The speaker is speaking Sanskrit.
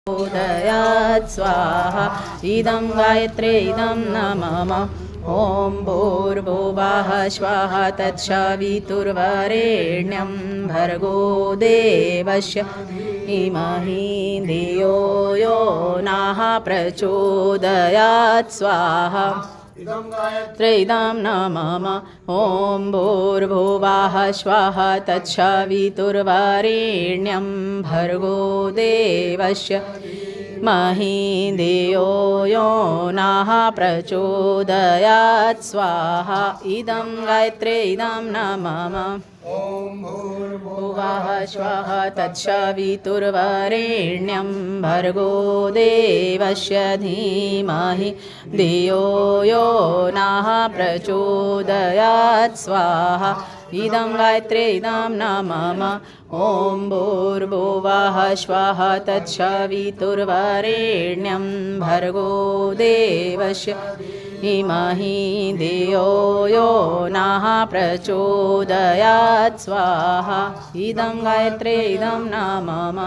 प्रचोदयात् स्वाहा इदं गायत्रे इदं न मम ॐ भूर्भुवः स्वः तत्सवितुर्वरेण्यं भर्गो देवस्य धीमहि धियो यो नः प्रचोदयात् स्वाहा इदं न मम ॐ भूर्भुवः स्वः तत्सवितुर्वरेण्यं भर्गो देवस्य धीमहि धियो यो नः प्रचोदयात् स्वाहा इदं गायत्रे इदं न मम ॐ भूर्भुवः स्वः तत्सवितुर्वरेण्यं भर्गो देवस्य धीमहि धियो यो नः प्रचोदयात् स्वाहा इदं गायत्रे इदं न मम ॐ भूर्भुवः स्वः तत्सवितुर्वरेण्यं भर्गो देवस्य धीमहि धियो यो नः प्रचोदयात् स्वाहा इदं गायत्रे इदं न मम